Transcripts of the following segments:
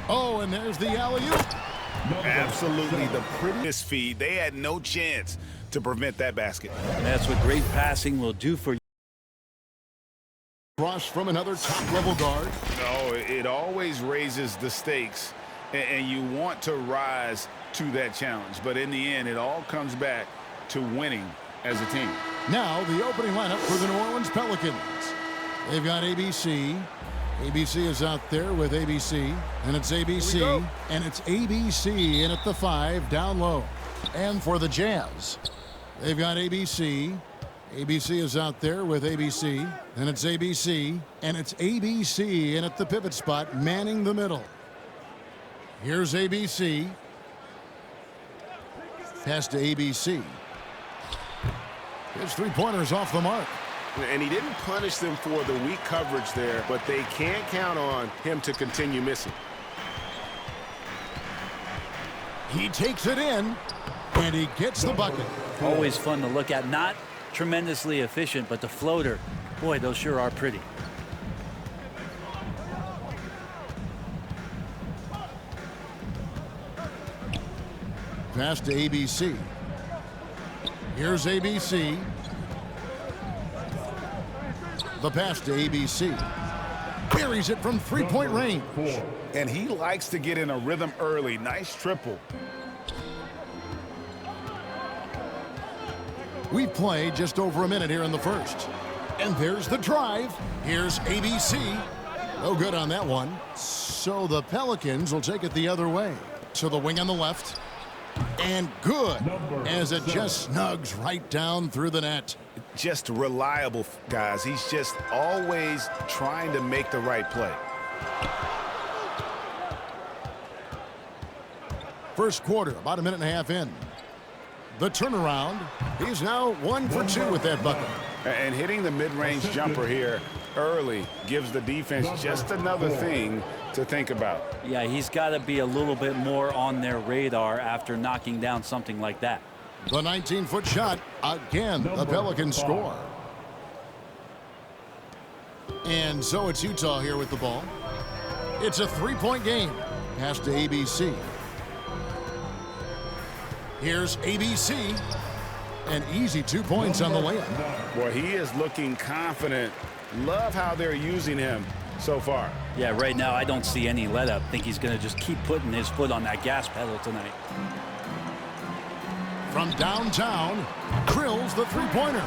Oh, and there's the alley-oop. Absolutely the prettiest feed. They had no chance to prevent that basket. And that's what great passing will do for you. Cross from another top-level guard. No, it always raises the stakes, and you want to rise to that challenge. But in the end, it all comes back to winning as a team. Now the opening lineup for the New Orleans Pelicans. They've got ABC. ABC is out there with ABC, and it's ABC, and it's ABC in at the 5 down low. And for the Jazz, they've got ABC. ABC is out there with ABC, and it's ABC, and it's ABC in at the pivot spot, manning the middle. Here's ABC. Pass to ABC. His three-pointer's off the mark. And he didn't punish them for the weak coverage there, but they can't count on him to continue missing. He takes it in, and he gets the bucket. Always fun to look at. Not tremendously efficient, but the floater, boy, those sure are pretty. Pass to ABC. Here's ABC. The pass to ABC. Buries it from three-point range. And he likes to get in a rhythm early. Nice triple. We've played just over a minute here in the first. And there's the drive. Here's ABC. No good on that one. So the Pelicans will take it the other way. So the wing on the left. And good, as it just snugs right down through the net. Just reliable, guys. He's just always trying to make the right play. First quarter, about a minute and a half in. The turnaround. He's now 1 for 2 with that bucket. And hitting the mid-range jumper here early gives the defense just another thing to think about. Yeah, he's got to be a little bit more on their radar after knocking down something like that. The 19-foot shot. Again, the Pelicans score. And so it's Utah here with the ball. It's a three-point game. Pass to ABC. Here's ABC. An easy 2 points on the layup. Well, he is looking confident. Love how they're using him so far. Yeah, right now I don't see any let up. Think he's going to just keep putting his foot on that gas pedal tonight. From downtown, drills the three-pointer.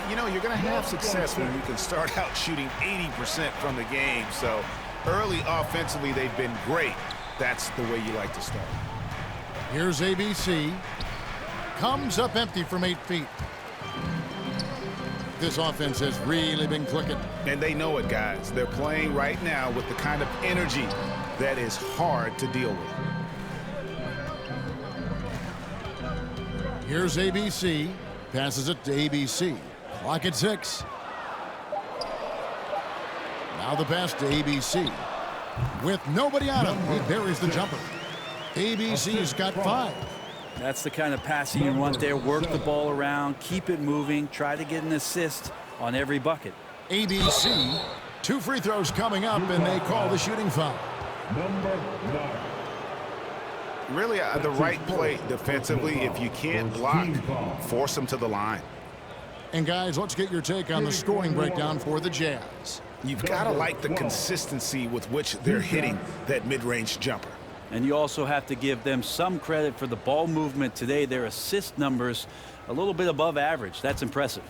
You know, you're going to have success when you can start out shooting 80% from the game. So early offensively, they've been great. That's the way you like to start. Here's ABC. Comes up empty from 8 feet. This offense has really been clicking. And they know it, guys. They're playing right now with the kind of energy that is hard to deal with. Here's ABC. Passes it to ABC. Clock at 6. Now the pass to ABC. With nobody on him, he buries the jumper. ABC's got 5. That's the kind of passing you want there. Work the ball around, keep it moving, try to get an assist on every bucket. ABC, 2 free throws coming up, and they call the shooting foul. Really the right play defensively. If you can't block, force them to the line. And guys, let's get your take on the scoring breakdown for the Jazz. You've got to like the consistency with which they're hitting that mid-range jumper. And you also have to give them some credit for the ball movement today. Their assist numbers a little bit above average. That's impressive.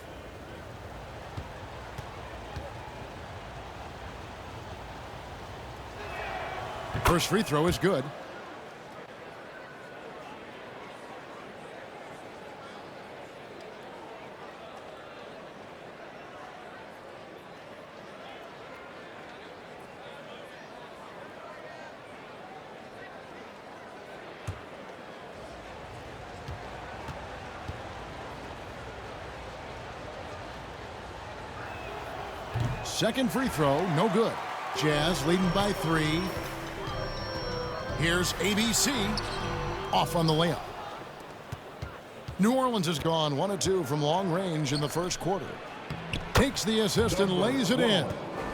First free throw is good. Second free throw, no good. Jazz leading by 3. Here's ABC. Off on the layup. New Orleans has gone 1 of 2 from long range in the first quarter. Takes the assist and lays it in.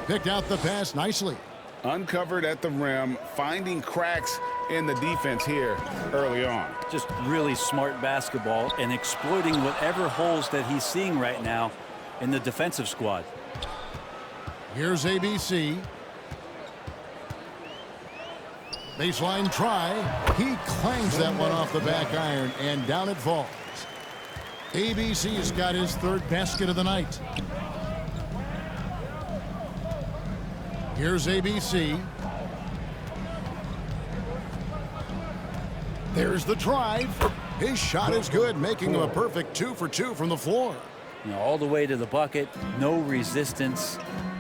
Picked out the pass nicely. Uncovered at the rim, finding cracks in the defense here early on. Just really smart basketball and exploiting whatever holes that he's seeing right now in the defensive squad. Here's ABC. Baseline try. He clangs that one off the back iron, and down it falls. ABC's got his third basket of the night. Here's ABC. There's the drive. His shot is good, making him a perfect 2 for 2 from the floor. You know, all the way to the bucket, no resistance,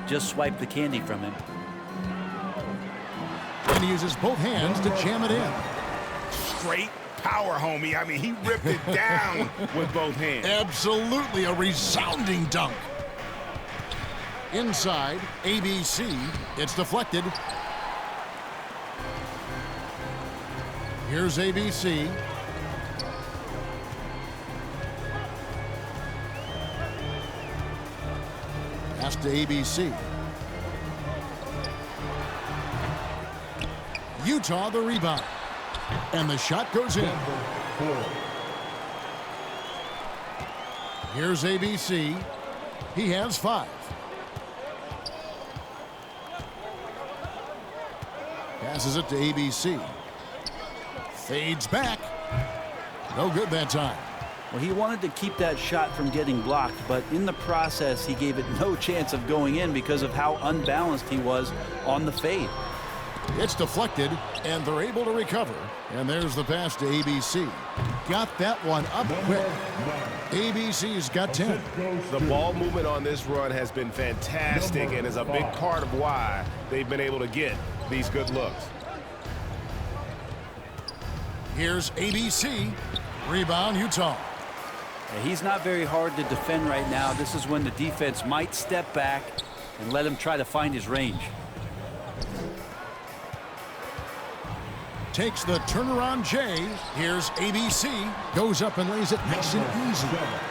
just swipe the candy from him. And he uses both hands to jam it in. Straight power, homie. I mean, he ripped it down with both hands. Absolutely a resounding dunk. Inside, ABC. It's deflected. Here's ABC. Pass to ABC. Utah the rebound. And the shot goes in. Here's ABC. He has 5. Passes it to ABC. Fades back. No good that time. Well, he wanted to keep that shot from getting blocked, but in the process, he gave it no chance of going in because of how unbalanced he was on the fade. It's deflected, and they're able to recover. And there's the pass to ABC. Got that one up quick. ABC's got 10. The ball movement on this run has been fantastic and is a big part of why they've been able to get these good looks. Here's ABC. Rebound, Utah. He's not very hard to defend right now. This is when the defense might step back and let him try to find his range. Takes the turnaround J. Here's ABC. Goes up and lays it nice and easy.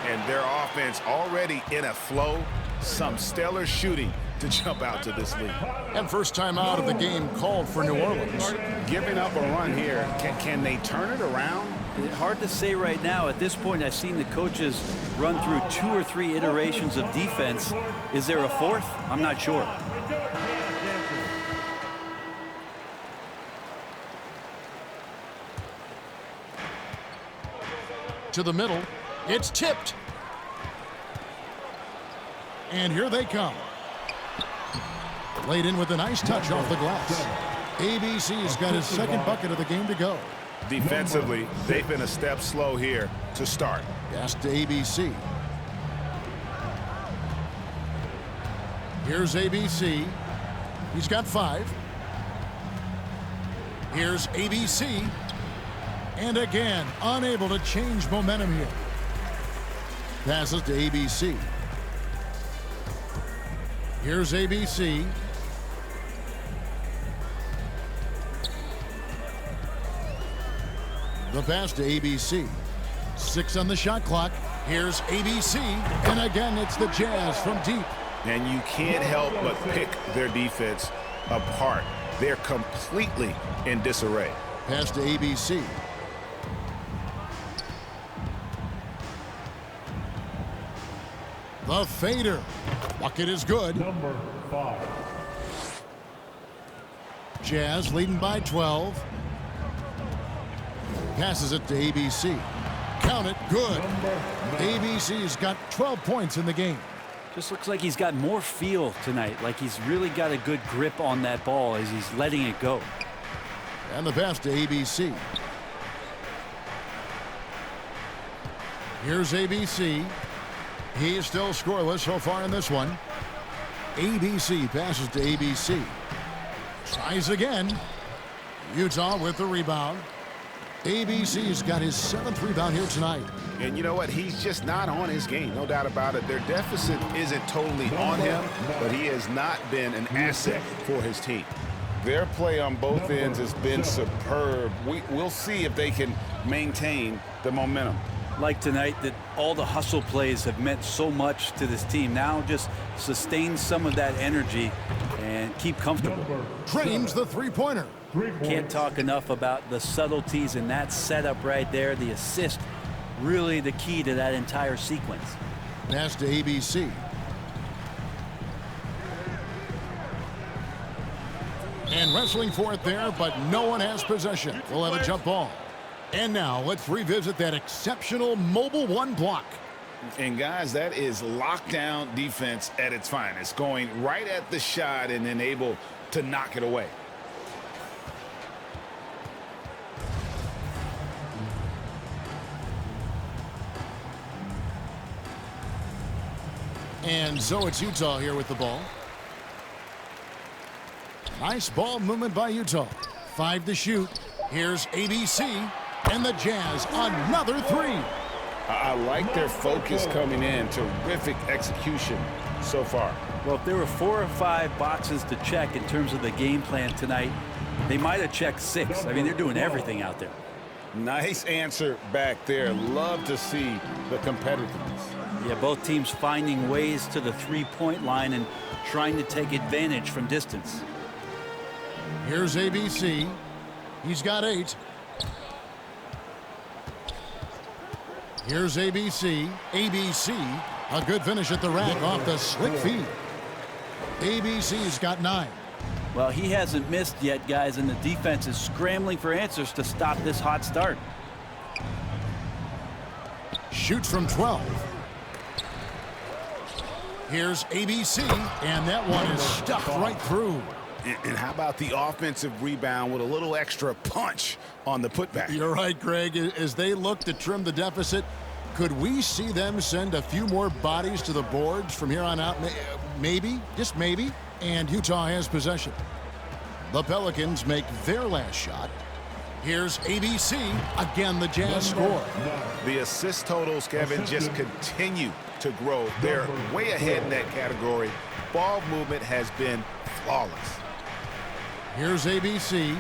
And their offense already in a flow. Some stellar shooting to jump out to this lead. And first time out of the game called for New Orleans. Giving up a run here. Can they turn it around? It's hard to say right now. At this point, I've seen the coaches run through 2 or 3 iterations of defense. Is there a 4th? I'm not sure. To the middle. It's tipped. And here they come. Laid in with a nice touch off the glass. ABC's got his second bucket of the game to go. Defensively, they've been a step slow here to start. Pass to ABC. Here's ABC. He's got 5. Here's ABC. And again, unable to change momentum here. Passes to ABC. Here's ABC. The pass to ABC. 6 on the shot clock. Here's ABC. And again, it's the Jazz from deep. And you can't help but pick their defense apart. They're completely in disarray. Pass to ABC. The fader. Bucket is good. Number 5. Jazz leading by 12. Passes it to ABC. Count it. Good. ABC's got 12 points in the game. Just looks like he's got more feel tonight, like he's really got a good grip on that ball as he's letting it go. And the pass to ABC. Here's ABC. He is still scoreless so far in this one. ABC passes to ABC. Tries again. Utah with the rebound. ABC's got his 7th rebound here tonight. And you know what? He's just not on his game, no doubt about it. Their deficit isn't totally on him, but he has not been an asset for his team. Their play on both ends has been superb. We'll see if they can maintain the momentum. Like tonight, that all the hustle plays have meant so much to this team. Now just sustain some of that energy and and keep comfortable. Drains the three-pointer. Can't talk enough about the subtleties in that setup right there. The assist, really the key to that entire sequence. Pass to ABC. And wrestling for it there, but no one has possession. We'll have a jump ball. And now let's revisit that exceptional mobile one block. And guys, that is lockdown defense at its finest, going right at the shot and then able to knock it away. And so it's Utah here with the ball. Nice ball movement by Utah. 5 to shoot. Here's ABC and the Jazz. Another three. I like their focus coming in. Terrific execution so far. Well, if there were 4 or 5 boxes to check in terms of the game plan tonight, they might have checked 6. I mean, they're doing everything out there. Nice answer back there. Love to see the competitiveness. Yeah, both teams finding ways to the three-point line and trying to take advantage from distance. Here's ABC. He's got 8. Here's ABC. ABC, a good finish at the rack off the slick feed. ABC's got 9. Well, he hasn't missed yet, guys, and the defense is scrambling for answers to stop this hot start. Shoots from 12. Here's ABC, and that one is stuffed right through. And how about the offensive rebound with a little extra punch on the putback? You're right, Greg. As they look to trim the deficit, could we see them send a few more bodies to the boards from here on out? Maybe, just maybe. And Utah has possession. The Pelicans make their last shot. Here's ABC. Again, the Jazz score. The assist totals, Kevin, just continue to grow. They're way ahead in that category. Ball movement has been flawless. Here's ABC.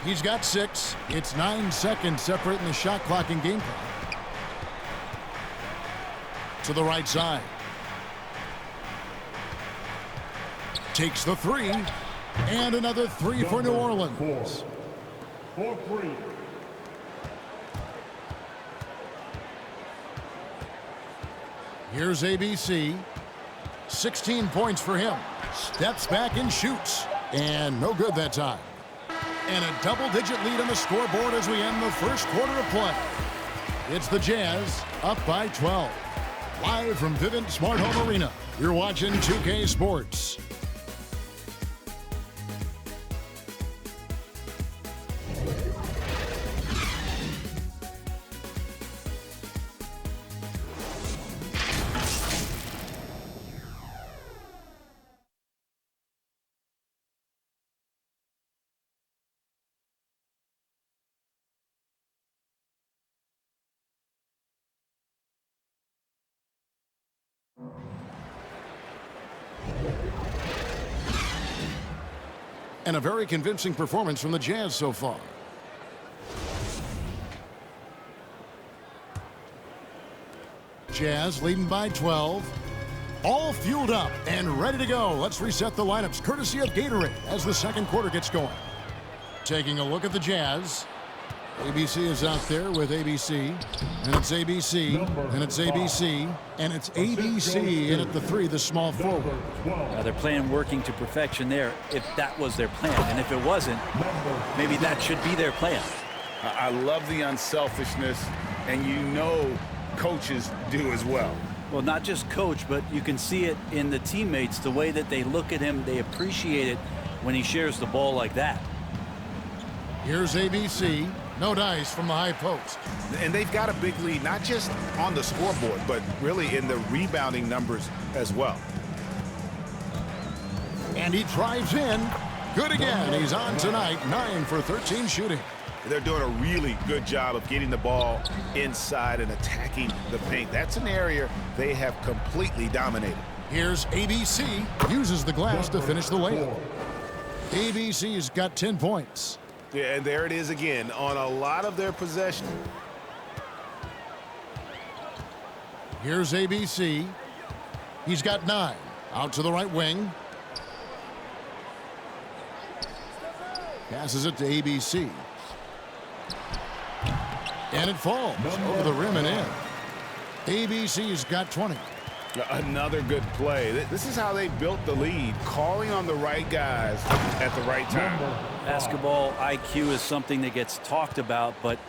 He's got 6. It's 9 seconds separating the shot clock and game clock. To the right side. Takes the 3. And another 3 for New Orleans. 4-3. Here's ABC. 16 points for him. Steps back and shoots. And no good that time. And a double-digit lead on the scoreboard as we end the first quarter of play. It's the Jazz up by 12. Live from Vivint Smart Home Arena, you're watching 2K Sports. And a very convincing performance from the Jazz so far. Jazz leading by 12. All fueled up and ready to go. Let's reset the lineups courtesy of Gatorade as the second quarter gets going. Taking a look at the Jazz. ABC is out there with ABC, and it's ABC, and it's ABC, and it's ABC, and at the 3, the small forward. They're playing working to perfection there, if that was their plan. And if it wasn't, maybe that should be their plan. I love the unselfishness, and you know coaches do as well. Well, not just coach, but you can see it in the teammates, the way that they look at him, they appreciate it when he shares the ball like that. Here's ABC. No dice from the high post. And they've got a big lead, not just on the scoreboard, but really in the rebounding numbers as well. And he drives in. Good again. He's on tonight. 9 for 13 shooting. They're doing a really good job of getting the ball inside and attacking the paint. That's an area they have completely dominated. Here's ABC. Uses the glass to finish the layup. ABC's got 10 points. Yeah, and there it is again on a lot of their possession. Here's ABC. He's got 9. Out to the right wing. Passes it to ABC. And it falls over the rim and in. ABC's got 20. Another good play. This is how they built the lead, calling on the right guys at the right time. Basketball IQ is something that gets talked about, but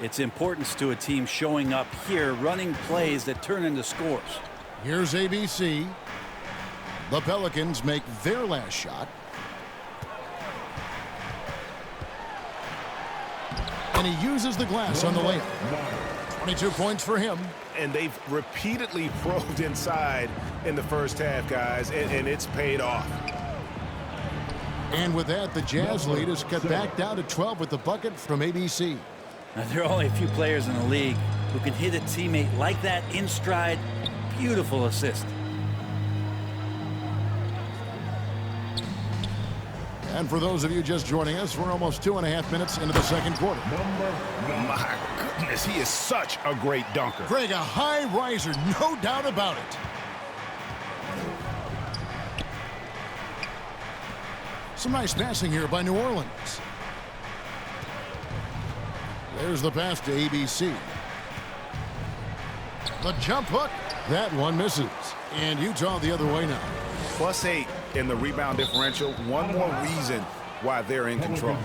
its importance to a team showing up here, running plays that turn into scores. Here's ABC. The Pelicans make their last shot. And he uses the glass on the layup. 22 points for him. And they've repeatedly probed inside in the first half, guys, and it's paid off. And with that, the Jazz lead is cut back down to 12 with the bucket from ABC. Now, there are only a few players in the league who can hit a teammate like that in stride. Beautiful assist. And for those of you just joining us, we're almost 2.5 minutes into the second quarter. My goodness, he is such a great dunker. Greg, a high riser, no doubt about it. Some nice passing here by New Orleans. There's the pass to ABC. The jump hook. That one misses. And Utah the other way now. +8 in the rebound differential. One more reason why they're in control.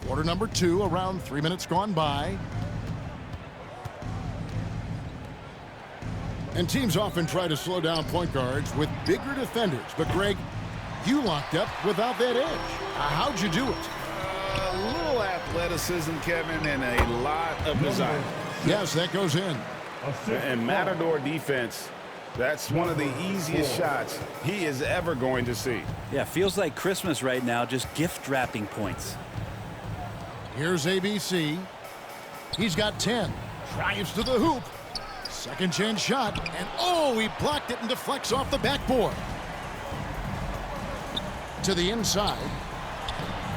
Quarter number 2, around 3 minutes gone by. And teams often try to slow down point guards with bigger defenders. But, Greg, you locked up without that edge. How'd you do it? A little athleticism, Kevin, and a lot of desire. Yes, that goes in. And Matador defense, that's one of the easiest shots he is ever going to see. Yeah, feels like Christmas right now, just gift wrapping points. Here's ABC. He's got 10. Drives to the hoop. Second chance shot. And, oh, he blocked it and deflects off the backboard. To the inside.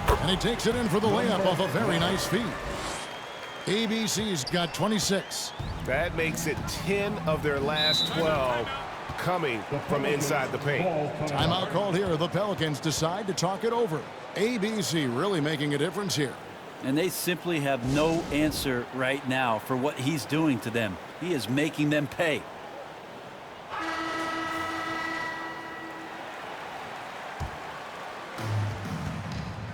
And he takes it in for the layup off a very nice feed. ABC's got 26. That makes it 10 of their last 12 coming from inside the paint. Timeout called here. The Pelicans decide to talk it over. ABC really making a difference here. And they simply have no answer right now for what he's doing to them. He is making them pay.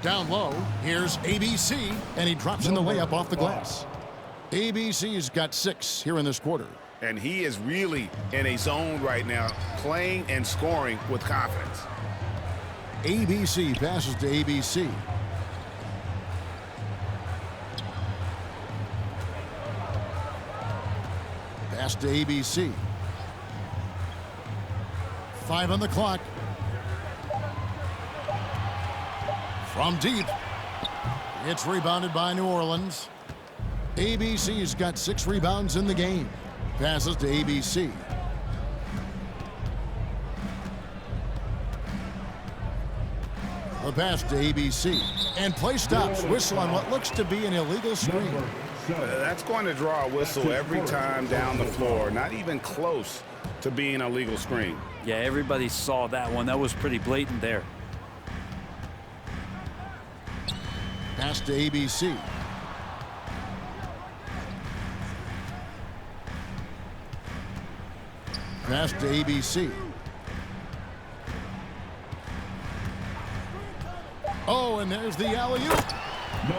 Down low, here's ABC, and he drops in the layup off the glass. ABC's got 6 here in this quarter. And he is really in a zone right now, playing and scoring with confidence. ABC passes to ABC. Pass to ABC. 5 on the clock. From deep. It's rebounded by New Orleans. ABC's got 6 rebounds in the game. Passes to ABC. The pass to ABC. And play stops. Whistle on what looks to be an illegal screen. That's going to draw a whistle every time down the floor. Not even close to being a legal screen. Yeah, everybody saw that one. That was pretty blatant there. Pass to ABC. Pass to ABC. Oh, and there's the alley-oop.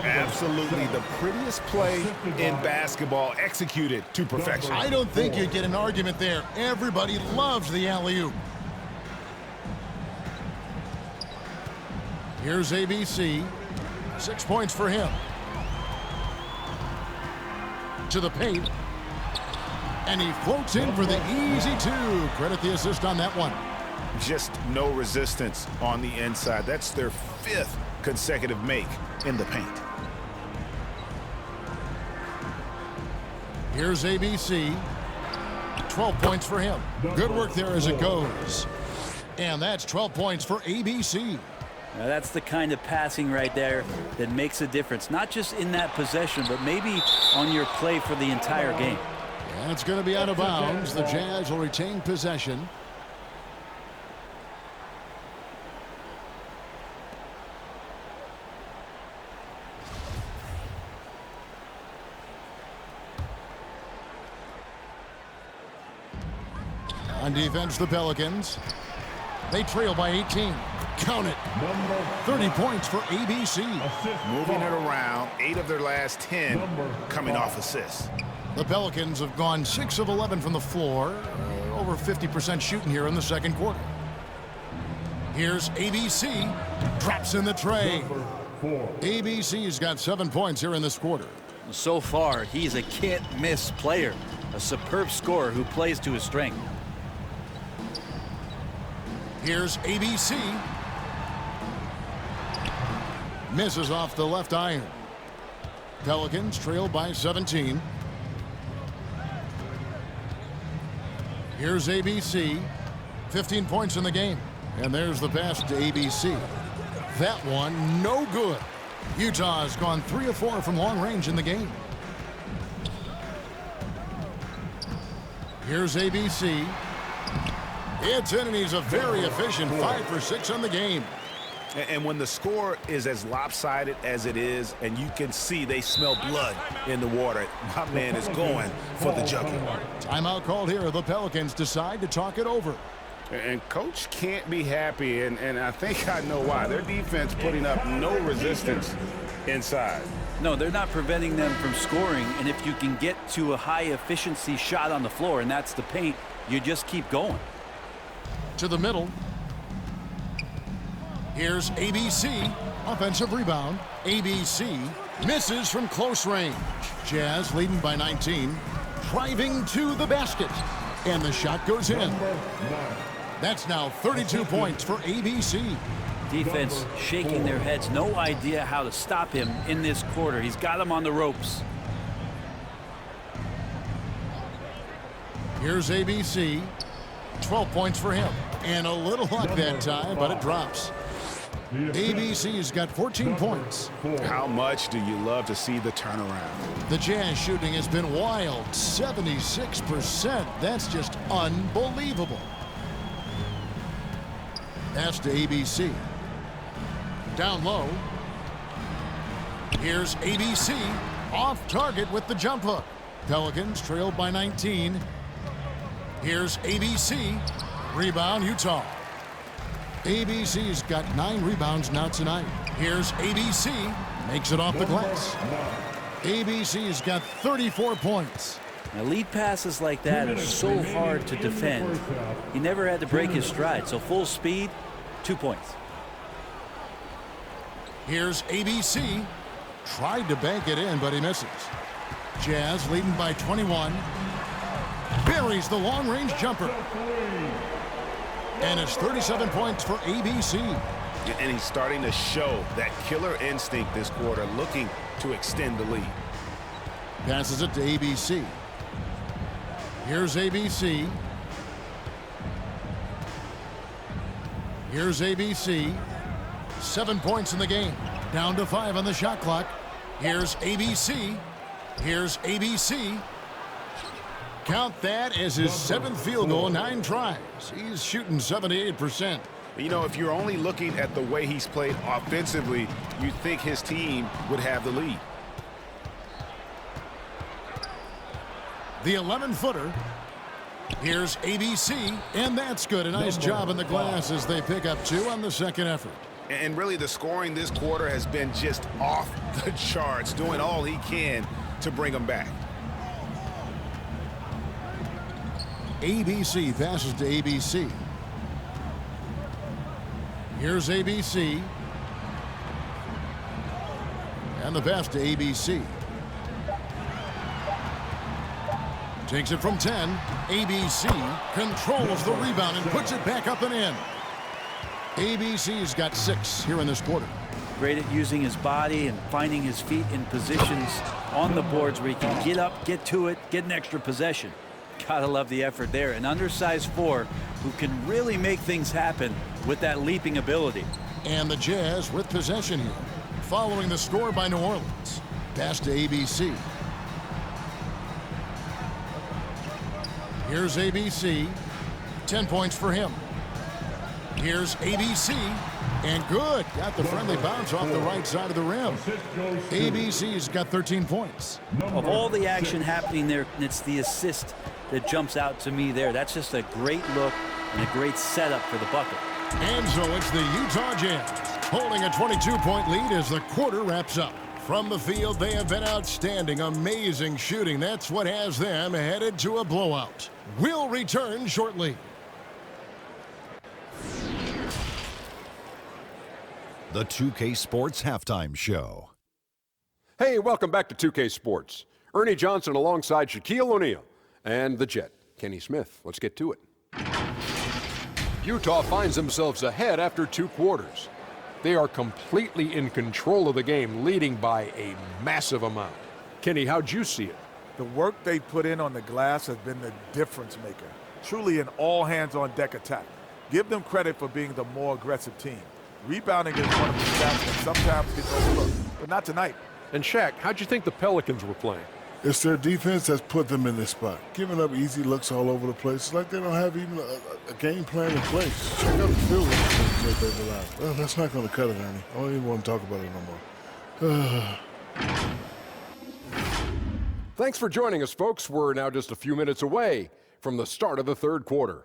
Absolutely the prettiest play in basketball, executed to perfection. I don't think you'd get an argument there. Everybody loves the alley-oop. Here's ABC. 6 points for him. To the paint. And he floats in for the easy 2. Credit the assist on that one. Just no resistance on the inside. That's their 5th consecutive make in the paint. Here's ABC. 12 points for him. Good work there as it goes. And that's 12 points for ABC. Now that's the kind of passing right there that makes a difference, not just in that possession, but maybe on your play for the entire game. And it's going to be out of bounds. The Jazz will retain possession. On defense, the Pelicans. They trail by 18. Count it. 30 points for ABC. Moving it around, 8 of their last 10 coming off assists. The Pelicans have gone 6 of 11 from the floor. Over 50% shooting here in the second quarter. Here's ABC. Drops in the tray. ABC's got 7 points here in this quarter. So far, he's a can't-miss player. A superb scorer who plays to his strength. Here's ABC. Misses off the left iron. Pelicans trail by 17. Here's ABC. 15 points in the game. And there's the pass to ABC. That one, no good. Utah's gone 3 of 4 from long range in the game. Here's ABC. It's in, and he's a very efficient 5 for 6 on the game. And when the score is as lopsided as it is, and you can see they smell blood in the water, my man is going for the jugular. Timeout called here. The Pelicans decide to talk it over. And coach can't be happy, and I think I know why. Their defense putting up no resistance inside. No, they're not preventing them from scoring, and if you can get to a high-efficiency shot on the floor, and that's the paint, you just keep going. To the middle. Here's ABC. Offensive rebound. ABC misses from close range. Jazz leading by 19. Driving to the basket. And the shot goes in. That's now 32 points for ABC. Defense shaking their heads. No idea how to stop him in this quarter. He's got him on the ropes. Here's ABC. 12 points for him. And a little luck that time, but it drops. ABC's got 14 points. How much do you love to see the turnaround? The Jazz shooting has been wild. 76%. That's just unbelievable. Pass to ABC. Down low. Here's ABC. Off target with the jump hook. Pelicans trailed by 19. Here's ABC. Rebound, Utah. ABC's got 9 rebounds now tonight. Here's ABC. Makes it off the glass. ABC's got 34 points. Now, lead passes like that are so hard to defend. He never had to break his stride, so full speed, 2 points. Here's ABC. Tried to bank it in, but he misses. Jazz leading by 21. Buries the long-range jumper. And it's 37 points for ABC. And he's starting to show that killer instinct this quarter, looking to extend the lead. Passes it to ABC. Here's ABC. Here's ABC. 7 points in the game. Down to 5 on the shot clock. Here's ABC. Here's ABC. Count that as his 7th field goal, 9 tries. He's shooting 78%. You know, if you're only looking at the way he's played offensively, you'd think his team would have the lead. The 11-footer. Here's ABC, and that's good. A nice job in the glass as they pick up 2 on the second effort. And really, the scoring this quarter has been just off the charts, doing all he can to bring them back. ABC passes to ABC. Here's ABC. And the pass to ABC. Takes it from 10. ABC controls the rebound and puts it back up and in. ABC's got 6 here in this quarter. Great at using his body and finding his feet in positions on the boards where he can get up, get to it, get an extra possession. Gotta love the effort there. An undersized 4 who can really make things happen with that leaping ability. And the Jazz with possession here, following the score by New Orleans. Pass to ABC. Here's ABC. 10 points for him. Here's ABC. And good. Got the friendly bounce off the right side of the rim. ABC's got 13 points. Of all the action happening there, it's the assist that jumps out to me there. That's just a great look and a great setup for the bucket. And so it's the Utah Jazz holding a 22-point lead as the quarter wraps up. From the field, they have been outstanding, amazing shooting. That's what has them headed to a blowout. We'll return shortly. The 2K Sports Halftime Show. Hey, welcome back to 2K Sports. Ernie Johnson alongside Shaquille O'Neal and the Jet, Kenny Smith. Let's get to it. Utah finds themselves ahead after 2 quarters. They are completely in control of the game, leading by a massive amount. Kenny, how'd you see it? The work they put in on the glass has been the difference maker. Truly an all-hands-on-deck attack. Give them credit for being the more aggressive team. Rebounding is one of the stats that sometimes gets overlooked, but not tonight. And Shaq, how'd you think the Pelicans were playing? It's their defense that's put them in this spot. Giving up easy looks all over the place. It's like they don't have even a game plan in place. Check out the field that they rely on. Well, that's not going to cut it, Ernie. I don't even want to talk about it no more. Thanks for joining us, folks. We're now just a few minutes away from the start of the 3rd quarter.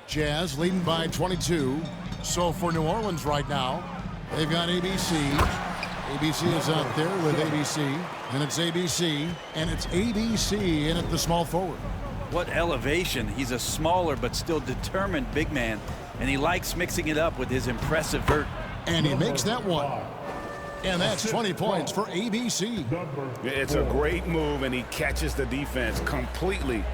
Jazz leading by 22. So for New Orleans right now, they've got ABC. ABC is out there with ABC. And it's ABC. And it's ABC in at the small forward. What elevation. He's a smaller but still determined big man. And he likes mixing it up with his impressive vert. And he makes that one. And that's 20 points for ABC. It's a great move, and he catches the defense completely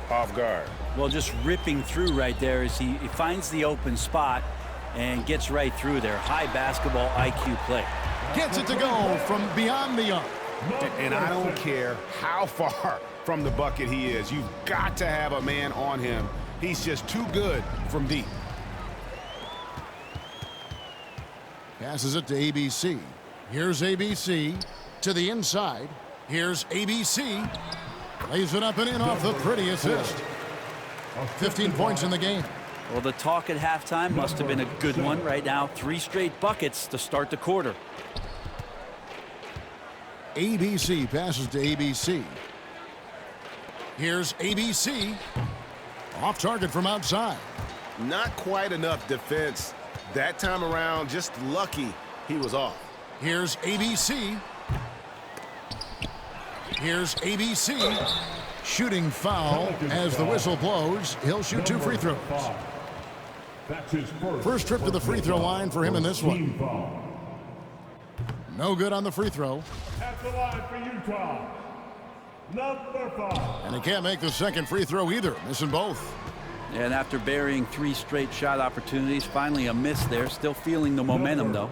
off guard. Well, just ripping through right there as he finds the open spot and gets right through there. High basketball IQ play. Gets it to go from beyond the arc. And I don't care how far from the bucket he is. You've got to have a man on him. He's just too good from deep. Passes it to ABC. Here's ABC to the inside. Here's ABC. Lays it up and in off the pretty assist. 15 points in the game. Well, the talk at halftime must have been a good one. Right now, 3 straight buckets to start the quarter. ABC passes to ABC. Here's ABC. Off target from outside. Not quite enough defense that time around. Just lucky he was off. Here's ABC. Here's ABC. Shooting foul as the whistle blows. He'll shoot 2 free throws. That's his First trip to the free throw line for him in this one. No good on the free throw. At the line for Utah, number 5. And he can't make the second free throw either, missing both. And after burying 3 straight shot opportunities, finally a miss there. Still feeling the momentum, though.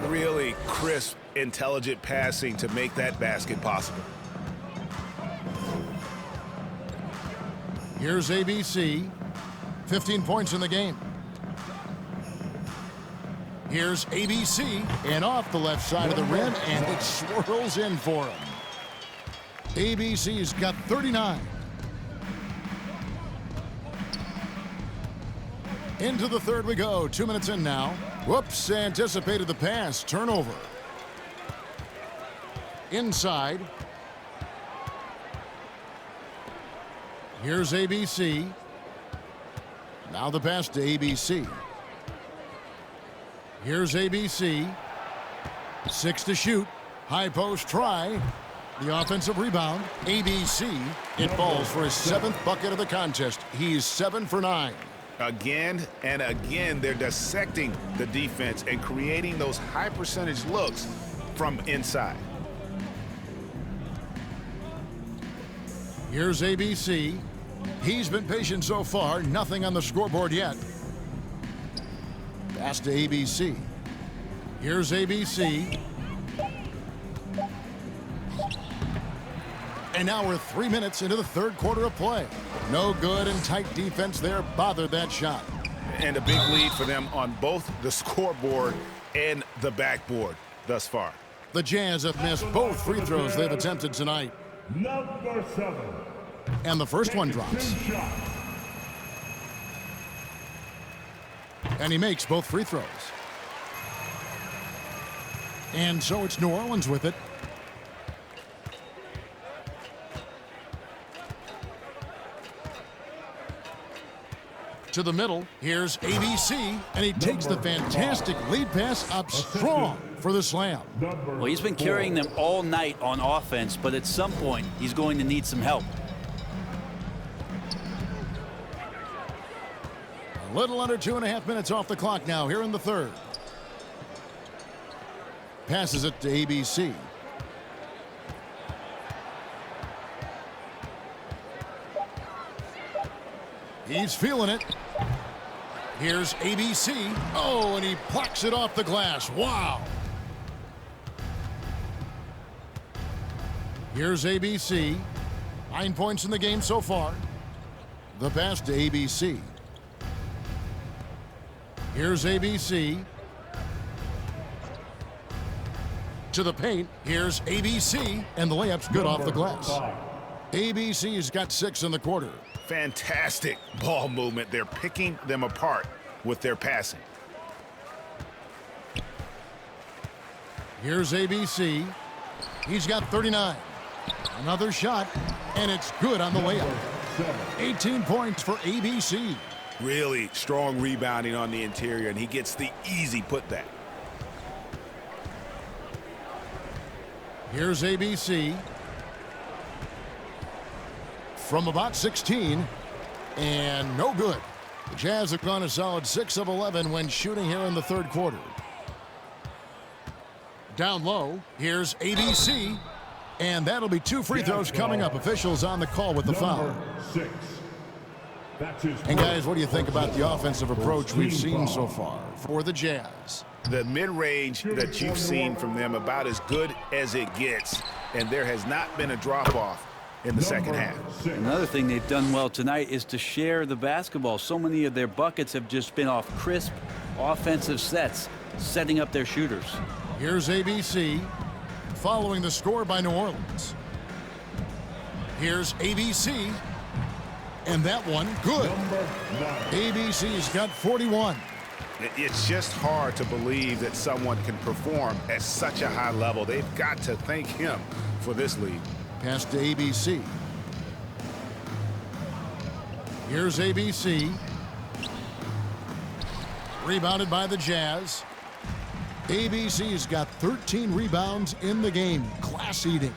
Really crisp, intelligent passing to make that basket possible. Here's ABC. 15 points in the game. Here's ABC. And off the left side of the rim, and it swirls in for him. ABC's got 39. Into the third we go. 2 minutes in now. Whoops, anticipated the pass. Turnover. Inside. Here's ABC. Now the pass to ABC. Here's ABC. 6 to shoot. High post try. The offensive rebound. ABC. It falls for his 7th bucket of the contest. He's 7 for 9. Again and again, they're dissecting the defense and creating those high percentage looks from inside. Here's ABC. He's been patient so far. Nothing on the scoreboard yet. Pass to ABC. Here's ABC. And now we're 3 minutes into the third quarter of play. No good, and tight defense there bothered that shot. And a big lead for them on both the scoreboard and the backboard thus far. The Jazz have missed both free throws they've attempted tonight. Number 7. And the first one drops. And he makes both free throws. And so it's New Orleans with it. To the middle, here's ABC, and he takes the fantastic lead pass up strong for the slam. Well, he's been carrying them all night on offense, but at some point, he's going to need some help. A little under 2.5 minutes off the clock now here in the third. Passes it to ABC. He's feeling it. Here's ABC. Oh, and he plucks it off the glass. Wow. Here's ABC. 9 points in the game so far. The pass to ABC. Here's ABC. To the paint. Here's ABC. And the layup's good off the glass. ABC's got 6 in the quarter. Fantastic ball movement. They're picking them apart with their passing. Here's ABC. He's got 39. Another shot, and it's good on the layup. 18 points for ABC. Really strong rebounding on the interior, and he gets the easy putback. Here's ABC. From about 16, and no good. The Jazz have gone a solid 6 of 11 when shooting here in the third quarter. Down low, here's ABC, and that'll be 2 free throws coming up. Officials on the call with the foul. And guys, what do you think about the offensive approach we've seen so far for the Jazz? The mid-range that you've seen from them about as good as it gets, and there has not been a drop-off in the second half. Another thing they've done well tonight is to share the basketball. So many of their buckets have just been off crisp offensive sets, setting up their shooters. Here's ABC, following the score by New Orleans. Here's ABC, and that one, good. ABC's got 41. It's just hard to believe that someone can perform at such a high level. They've got to thank him for this lead. Pass to ABC. Here's ABC. Rebounded by the Jazz. ABC's got 13 rebounds in the game. Class eating.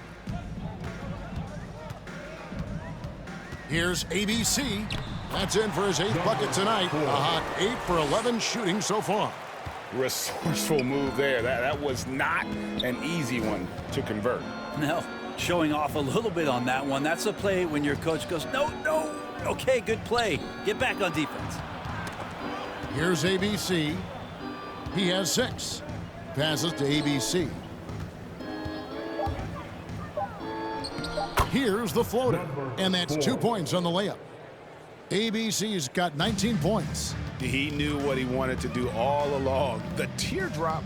Here's ABC. That's in for his 8th bucket tonight. A hot 8 for 11 shooting so far. Resourceful move there. That was not an easy one to convert. No. Showing off a little bit on that one. That's a play when your coach goes, no, no, okay, good play. Get back on defense. Here's ABC. He has 6. Passes to ABC. Here's the floater, and that's 2 points on the layup. ABC's got 19 points. He knew what he wanted to do all along. The teardrop.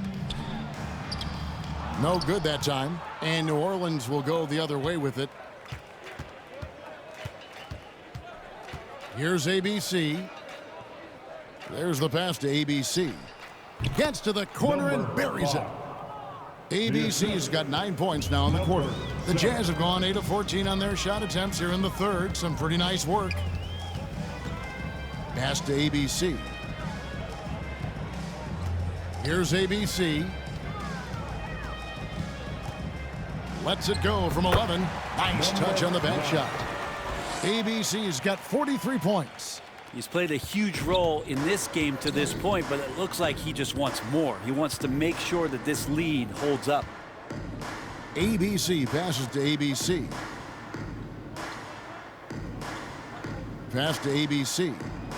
No good that time, and New Orleans will go the other way with it. Here's ABC. There's the pass to ABC. Gets to the corner and buries it. ABC's got 9 points now in the quarter. The Jazz have gone 8 of 14 on their shot attempts here in the third. Some pretty nice work. Pass to ABC. Here's ABC. Lets it go from 11. Nice touch on the back shot. ABC's got 43 points. He's played a huge role in this game to this point, but it looks like he just wants more. He wants to make sure that this lead holds up. ABC passes to ABC. Pass to ABC.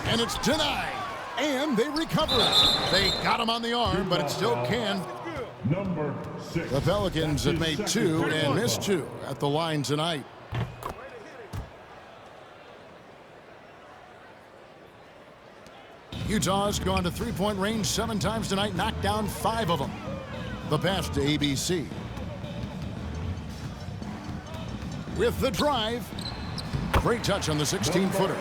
And it's denied. And they recover it. They got him on the arm, but it still can Number 6. The Pelicans have made 2 and missed 2 at the line tonight. Utah's gone to three-point range 7 times tonight, knocked down 5 of them. The pass to ABC. With the drive. Great touch on the 16-footer.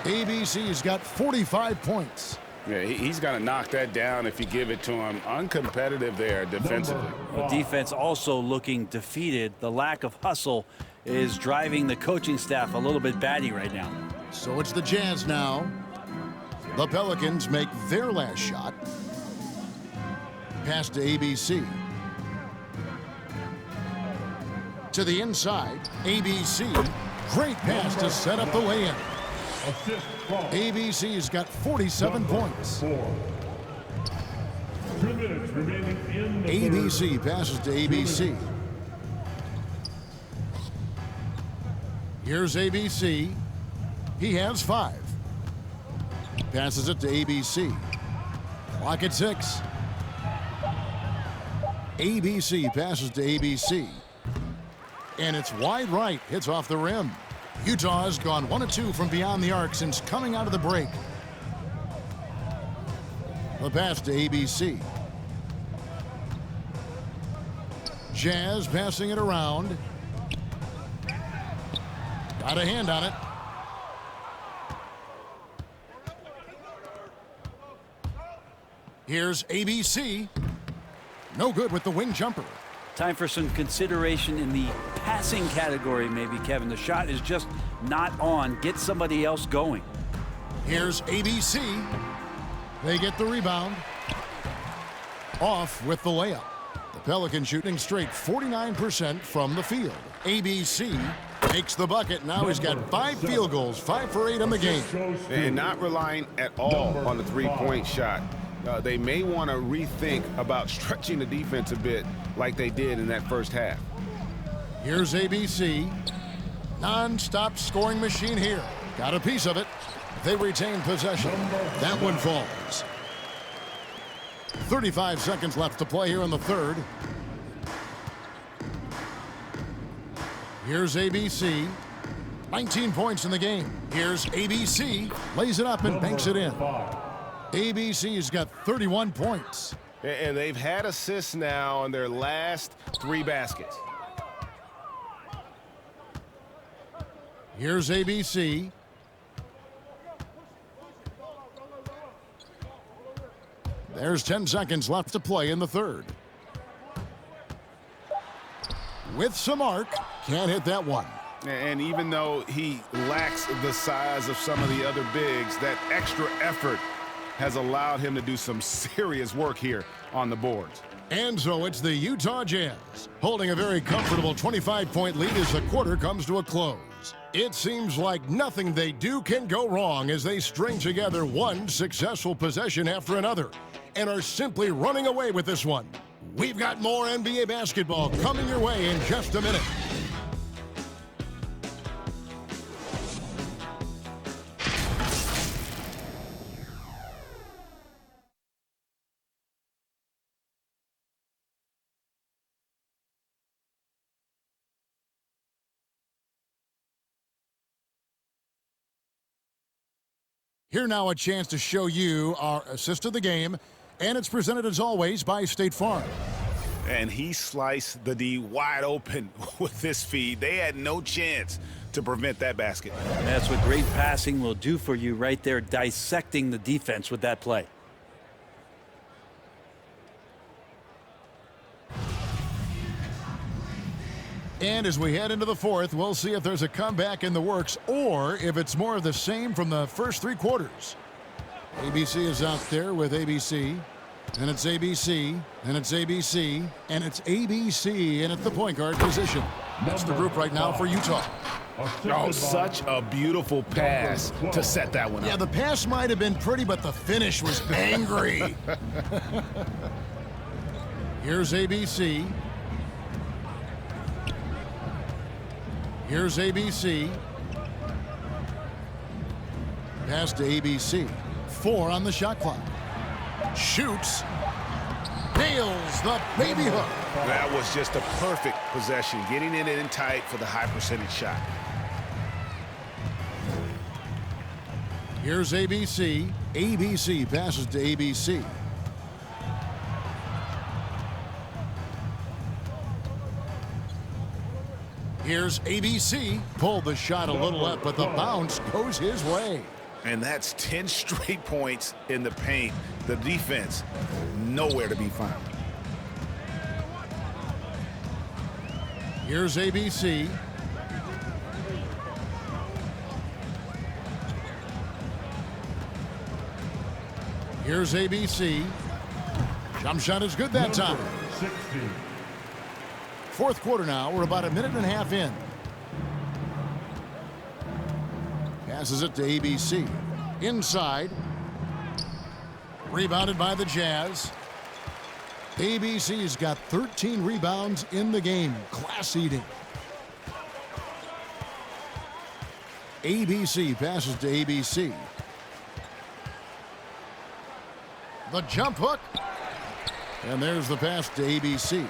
ABC's got 45 points. Yeah, he's going to knock that down if you give it to him. Uncompetitive there defensively. The defense also looking defeated. The lack of hustle is driving the coaching staff a little bit batty right now. So it's the Jazz now. The Pelicans make their last shot. Pass to ABC. To the inside, ABC. Great pass to set up the lay-in. ABC's got 47 points. 2 minutes remaining in the ABC passes to ABC. Here's ABC. He has 5. Passes it to ABC. Clock at 6. ABC passes to ABC. And it's wide right. Hits off the rim. Utah has gone 1 of 2 from beyond the arc since coming out of the break. The pass to ABC. Jazz passing it around. Got a hand on it. Here's ABC. No good with the wing jumper. Time for some consideration in the passing category, maybe, Kevin. The shot is just not on. Get somebody else going. Here's ABC. They get the rebound. Off with the layup. The Pelicans shooting straight 49% from the field. ABC makes the bucket. Now he's got 5 field goals, 5 for 8 in the game. And not relying at all on the three-point shot. They may want to rethink about stretching the defense a bit like they did in that first half. Here's ABC. Non-stop scoring machine here. Got a piece of it. They retain possession. That one falls. 35 seconds left to play here in the third. Here's ABC. 19 points in the game. Here's ABC. Lays it up and banks it in. ABC's got 31 points. And they've had assists now on their last 3 baskets. Here's ABC. There's 10 seconds left to play in the third. With some arc, can't hit that one. And even though he lacks the size of some of the other bigs, that extra effort has allowed him to do some serious work here on the boards. And so it's the Utah Jazz holding a very comfortable 25-point lead as the quarter comes to a close. It seems like nothing they do can go wrong as they string together one successful possession after another and are simply running away with this one. We've got more NBA basketball coming your way in just a minute. Here now a chance to show you our assist of the game, and it's presented as always by State Farm. And he sliced the D wide open with this feed. They had no chance to prevent that basket. That's what great passing will do for you right there, dissecting the defense with that play. And as we head into the fourth, we'll see if there's a comeback in the works or if it's more of the same from the first 3 quarters. ABC is out there with ABC, and it's ABC, and it's ABC, and it's ABC in at the point guard position. That's the group right now for Utah. Oh, such a beautiful pass to set that one up. Yeah, the pass might have been pretty, but the finish was angry. Here's ABC. Here's ABC. Pass to ABC. 4 on the shot clock. Shoots. nails the baby hook. That was just a perfect possession, getting it in tight for the high percentage shot. Here's ABC. ABC passes to ABC. Here's ABC. Pulled the shot a little up, but the bounce goes his way. And that's 10 straight points in the paint. The defense, nowhere to be found. Here's ABC. Here's ABC. Jump shot is good that time. Fourth quarter now. We're about a minute and a half in. Passes it to ABC. Inside. Rebounded by the Jazz. ABC's got 13 rebounds in the game. Class eating. ABC passes to ABC. The jump hook. And there's the pass to ABC.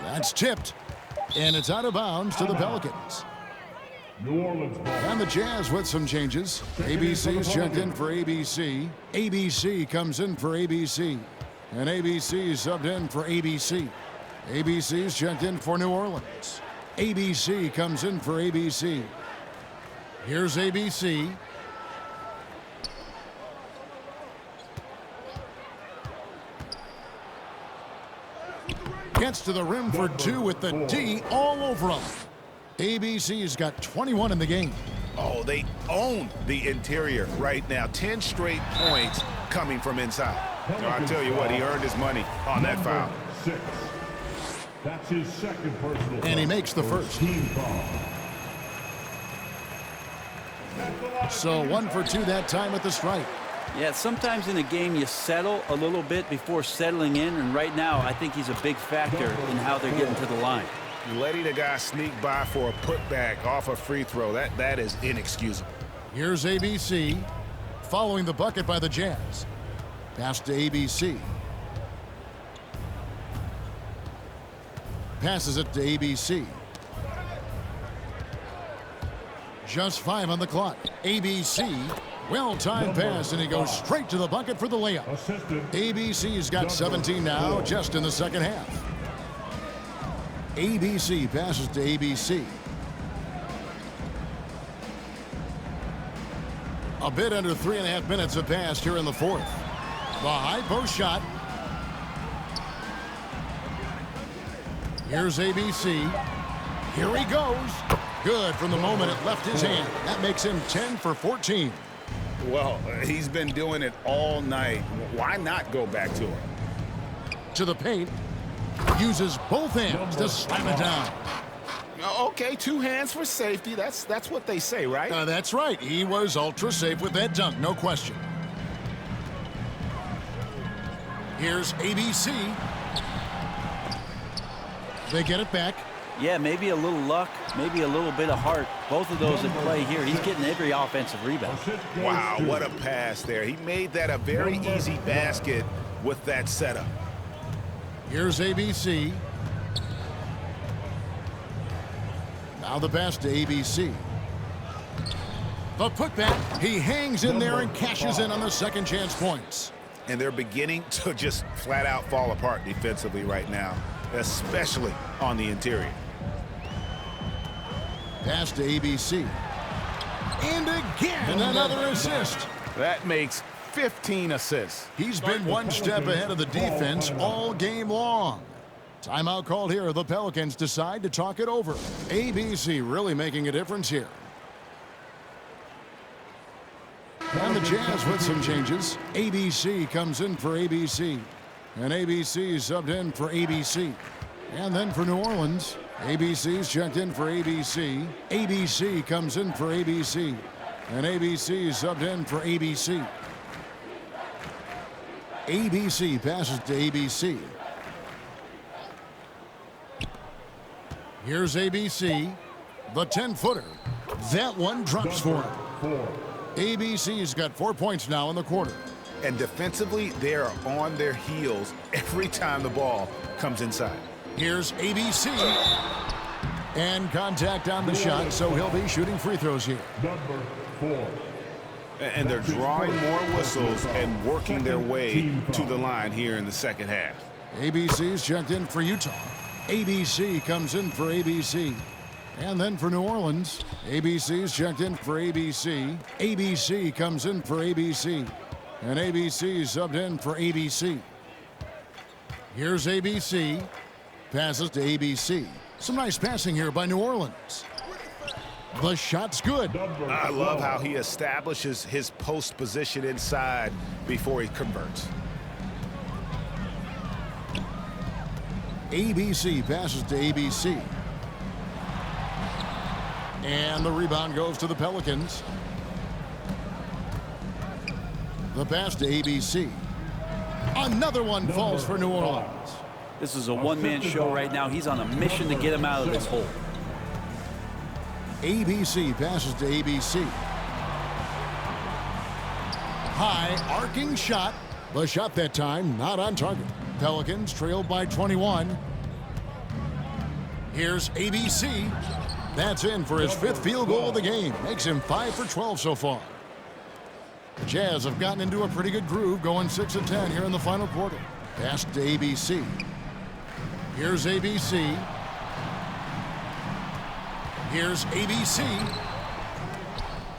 That's tipped. And it's out of bounds to the Pelicans. New Orleans ball. And the Jazz with some changes. ABC's checked in for ABC. ABC comes in for ABC. And ABC subbed in for ABC. ABC's checked in for New Orleans. ABC comes in for ABC. Here's ABC. Gets to the rim for two with the D all over him. ABC's got 21 in the game. Oh, they own the interior right now. 10 straight points coming from inside. Now, I tell you what, he earned his money on that foul. 6. That's his second personal. And he makes the first. Team foul. So 1 for 2 that time at the strike. Yeah, sometimes in a game you settle a little bit before settling in, and right now I think he's a big factor in how they're getting to the line. Letting a guy sneak by for a putback off a free throw, that is inexcusable. Here's ABC, following the bucket by the Jazz. Pass to ABC. Passes it to ABC. Just 5 on the clock. ABC, well-timed pass, and he goes straight to the bucket for the layup. ABC's got 17 now, just in the second half. ABC passes to ABC. A bit under 3.5 minutes have passed here in the fourth. The high post shot. Here's ABC. Here he goes. Good from the moment it left his hand. That makes him 10 for 14. Well, he's been doing it all night. Why not go back to him? To the paint. Uses both hands to slam it down. Okay, 2 hands for safety. That's what they say, right? That's right. He was ultra safe with that dunk, no question. Here's ABC. They get it back. Yeah, maybe a little luck, maybe a little bit of heart. Both of those at play here. He's getting every offensive rebound. Wow, what a pass there. He made that a very easy basket with that setup. Here's ABC. Now the pass to ABC. The putback. He hangs in there and cashes in on the second chance points. And they're beginning to just flat out fall apart defensively right now, especially on the interior. Pass to ABC. And again, another assist. That makes 15 assists. He's been one step ahead of the defense all game long. Timeout called here. The Pelicans decide to talk it over. ABC really making a difference here. And the Jazz with some changes. ABC comes in for ABC. And ABC subbed in for ABC. And then for New Orleans, ABC's checked in for ABC. ABC comes in for ABC. And ABC subbed in for ABC. ABC passes to ABC. Here's ABC. The 10-footer. That one drops for him. ABC's got 4 points now in the quarter. And defensively, they are on their heels every time the ball comes inside. Here's ABC. And contact on the shot, so he'll be shooting free throws here. Number 4. And they're drawing more whistles and working their way to the line here in the second half. ABC's checked in for Utah. ABC comes in for ABC. And then for New Orleans, ABC's checked in for ABC. ABC comes in for ABC. And ABC subbed in for ABC. Here's ABC. Passes to ABC. Some nice passing here by New Orleans. The shot's good. I love how he establishes his post position inside before he converts. ABC passes to ABC. And the rebound goes to the Pelicans. The pass to ABC. Another one falls for New Orleans. This is a one-man show right now. He's on a mission to get him out of this hole. ABC passes to ABC. High arcing shot. The shot that time not on target. Pelicans trailed by 21. Here's ABC. That's in for his 5th field goal of the game. Makes him 5 for 12 so far. Jazz have gotten into a pretty good groove, going 6 of 10 here in the final quarter. Pass to ABC. Here's ABC. Here's ABC.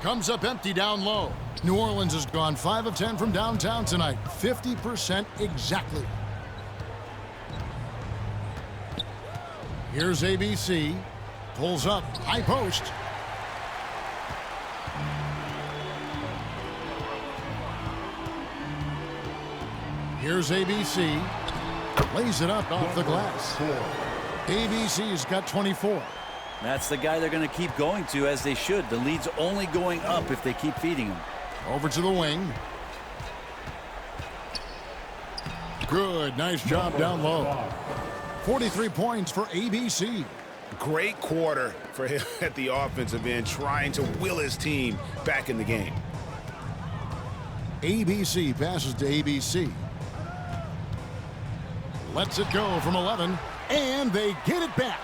Comes up empty down low. New Orleans has gone 5 of 10 from downtown tonight. 50% exactly. Here's ABC. Pulls up. High post. Here's ABC. Lays it up off the glass. ABC's got 24. That's the guy they're going to keep going to, as they should. The lead's only going up if they keep feeding him. Over to the wing. Good. Nice job down low. 43 points for ABC. Great quarter for him at the offensive end, trying to will his team back in the game. ABC passes to ABC. Lets it go from 11, and they get it back.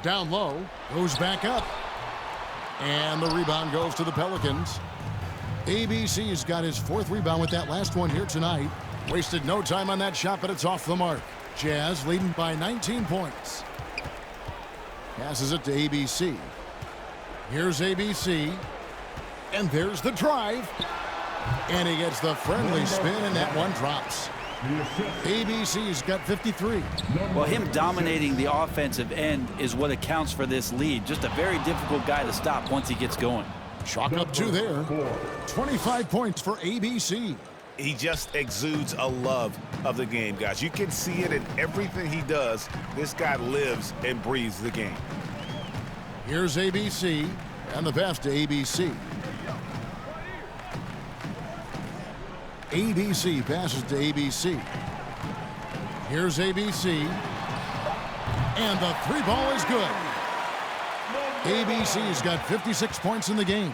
Down low, goes back up. And the rebound goes to the Pelicans. ABC's got his 4th rebound with that last one here tonight. Wasted no time on that shot, but it's off the mark. Jazz leading by 19 points. Passes it to ABC. Here's ABC. And there's the drive. And he gets the friendly spin, and that one drops. ABC's got 53. Well, him dominating the offensive end is what accounts for this lead. Just a very difficult guy to stop once he gets going. Chalk up 2 there. 25 points for ABC. He just exudes a love of the game, guys. You can see it in everything he does. This guy lives and breathes the game. Here's ABC, and the pass to ABC. ABC passes to ABC. Here's ABC. And the 3 ball is good. ABC's got 56 points in the game.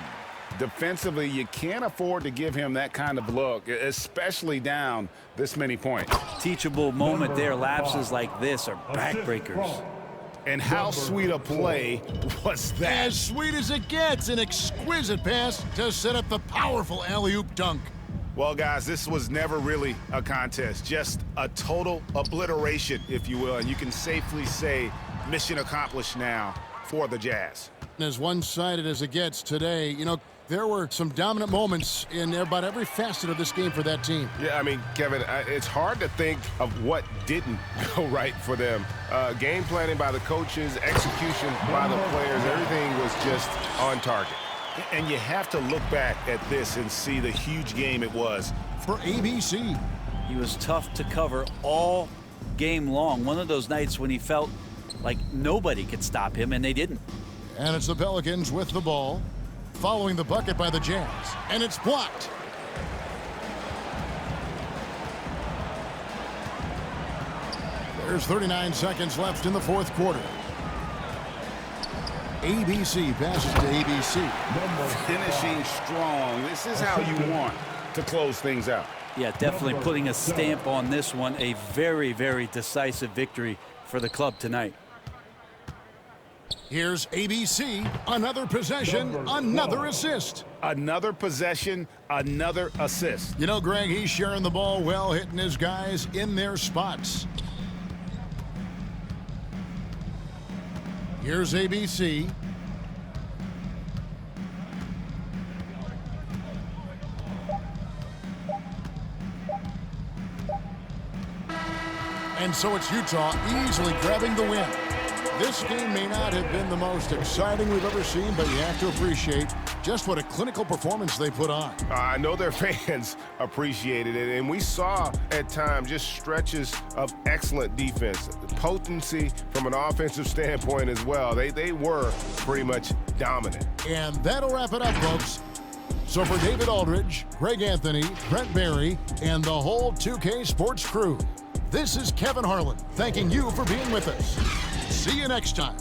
Defensively, you can't afford to give him that kind of look, especially down this many points. Teachable moment there. Lapses like this are backbreakers. And how sweet a play was that? As sweet as it gets. An exquisite pass to set up the powerful alley-oop dunk. Well, guys, this was never really a contest, just a total obliteration, if you will, and you can safely say mission accomplished now for the Jazz. As one-sided as it gets today, you know, there were some dominant moments in about every facet of this game for that team. Yeah, I mean, Kevin, it's hard to think of what didn't go right for them. Game planning by the coaches, execution by the players, everything was just on target. And you have to look back at this and see the huge game it was for ABC. He was tough to cover all game long. One of those nights when he felt like nobody could stop him, and they didn't. And it's the Pelicans with the ball, following the bucket by the Jazz, and it's blocked. There's 39 seconds left in the 4th quarter. ABC passes to ABC. Finishing strong. This is how you want to close things out. Yeah, definitely putting a stamp on this one. A very, very decisive victory for the club tonight. Here's ABC. Another possession, another assist. Another possession, another assist. You know, Greg, he's sharing the ball well, hitting his guys in their spots. Here's ABC. And so it's Utah easily grabbing the win. This game may not have been the most exciting we've ever seen, but you have to appreciate just what a clinical performance they put on. I know their fans appreciated it, and we saw at times just stretches of excellent defense, potency from an offensive standpoint as well. They were pretty much dominant. And that'll wrap it up, folks. So for David Aldridge, Greg Anthony, Brent Barry, and the whole 2K Sports crew, this is Kevin Harlan thanking you for being with us. See you next time.